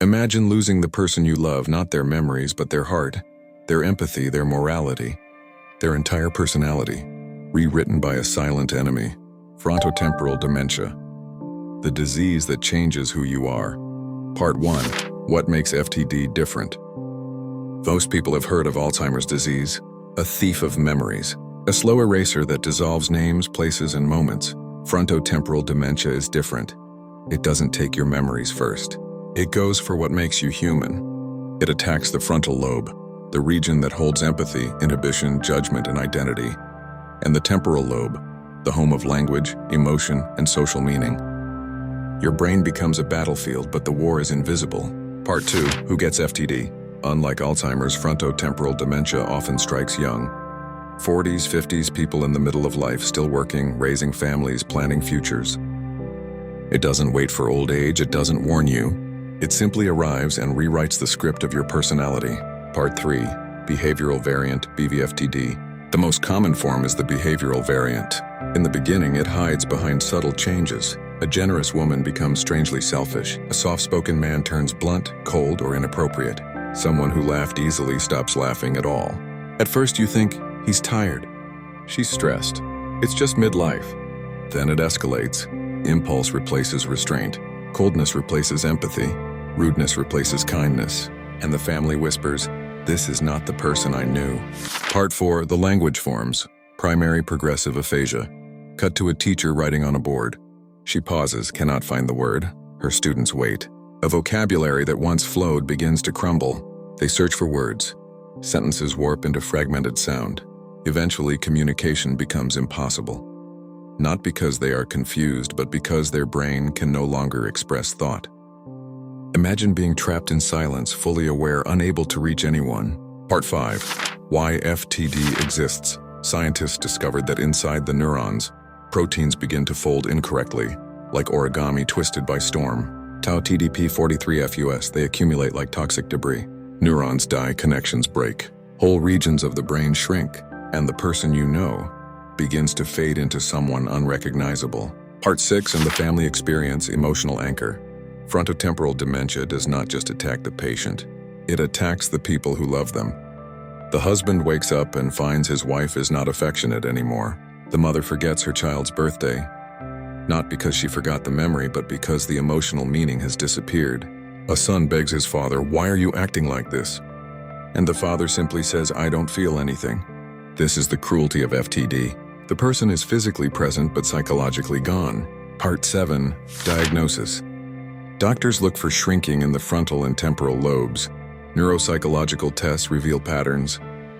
Imagine losing the person you love, not their memories, but their heart, their empathy, their morality, their entire personality, rewritten by a silent enemy. Frontotemporal dementia, the disease that changes who you are. Part 1. What makes FTD different? Most people have heard of Alzheimer's disease, a thief of memories, a slow eraser that dissolves names, places, and moments. Frontotemporal dementia is different. It doesn't take your memories first. It goes for what makes you human. It attacks the frontal lobe, the region that holds empathy, inhibition, judgment, and identity, and the temporal lobe, the home of language, emotion, and social meaning. Your brain becomes a battlefield, but the war is invisible. Part 2. Who gets FTD? Unlike Alzheimer's, frontotemporal dementia often strikes young. 40s, 50s, people in the middle of life, still working, raising families, planning futures. It doesn't wait for old age, it doesn't warn you. It simply arrives and rewrites the script of your personality. Part 3. Behavioral variant, BVFTD. The most common form is the behavioral variant. In the beginning, it hides behind subtle changes. A generous woman becomes strangely selfish. A soft-spoken man turns blunt, cold, or inappropriate. Someone who laughed easily stops laughing at all. At first you think, he's tired. She's stressed. It's just midlife. Then it escalates. Impulse replaces restraint. Coldness replaces empathy. Rudeness replaces kindness. And the family whispers, "This is not the person I knew." Part 4. The language forms. Primary progressive aphasia. Cut to a teacher writing on a board. She pauses, cannot find the word. Her students wait. A vocabulary that once flowed begins to crumble. They search for words. Sentences warp into fragmented sound. Eventually, communication becomes impossible. Not because they are confused, but because their brain can no longer express thought. Imagine being trapped in silence, fully aware, unable to reach anyone. Part 5. Why FTD exists. Scientists discovered that inside the neurons, proteins begin to fold incorrectly, like origami twisted by storm. Tau TDP43FUS, they accumulate like toxic debris. Neurons die, connections break. Whole regions of the brain shrink, and the person you know begins to fade into someone unrecognizable. Part 6. And the family experience, emotional anchor. Frontotemporal dementia does not just attack the patient, it attacks the people who love them. The husband wakes up and finds his wife is not affectionate anymore. The mother forgets her child's birthday, not because she forgot the memory, but because the emotional meaning has disappeared. A son begs his father, "Why are you acting like this?" And the father simply says, "I don't feel anything." This is the cruelty of FTD. The person is physically present but psychologically gone. Part 7. Diagnosis. Doctors look for shrinking in the frontal and temporal lobes. Neuropsychological tests reveal patterns: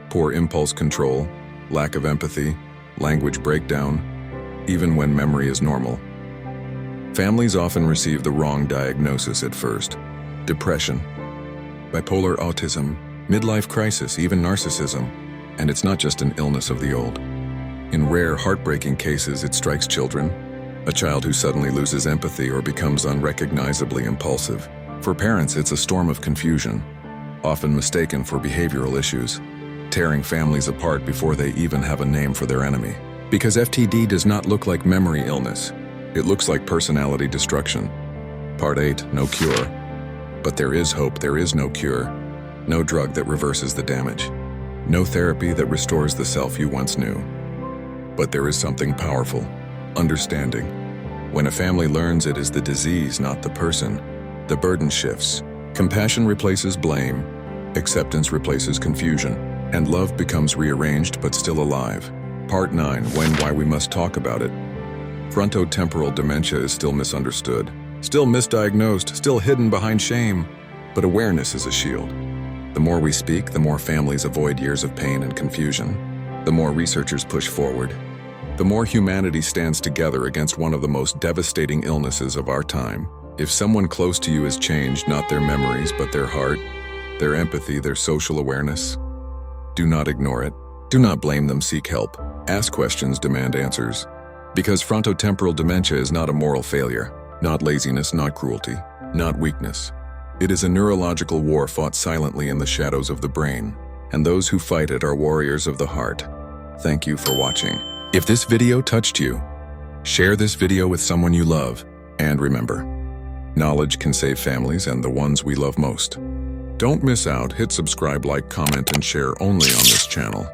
poor impulse control, lack of empathy, language breakdown, even when memory is normal. Families often receive the wrong diagnosis at first. Depression, bipolar autism, midlife crisis, even narcissism. And it's not just an illness of the old. In rare, heartbreaking cases, it strikes children. A child who suddenly loses empathy or becomes unrecognizably impulsive. For parents, it's a storm of confusion, often mistaken for behavioral issues, tearing families apart before they even have a name for their enemy. Because FTD does not look like memory illness. It looks like personality destruction. Part 8. No cure. But there is hope. There is no cure. No drug that reverses the damage. No therapy that restores the self you once knew. But there is something powerful. Understanding. When a family learns it is the disease, not the person, the burden shifts. Compassion replaces blame. Acceptance replaces confusion. And love becomes rearranged but still alive. Part 9. Why we must talk about it. Frontotemporal dementia is still misunderstood, still misdiagnosed, still hidden behind shame. But awareness is a shield. The more we speak, the more families avoid years of pain and confusion. The more researchers push forward. The more humanity stands together against one of the most devastating illnesses of our time. If someone close to you has changed, not their memories, but their heart, their empathy, their social awareness, do not ignore it. Do not blame them, seek help. Ask questions, demand answers. Because frontotemporal dementia is not a moral failure, not laziness, not cruelty, not weakness. It is a neurological war fought silently in the shadows of the brain, and those who fight it are warriors of the heart. Thank you for watching. If this video touched you, share this video with someone you love, and remember, Knowledge can save families and the ones we love most. Don't miss out. Hit subscribe, like, comment, and share only on this channel.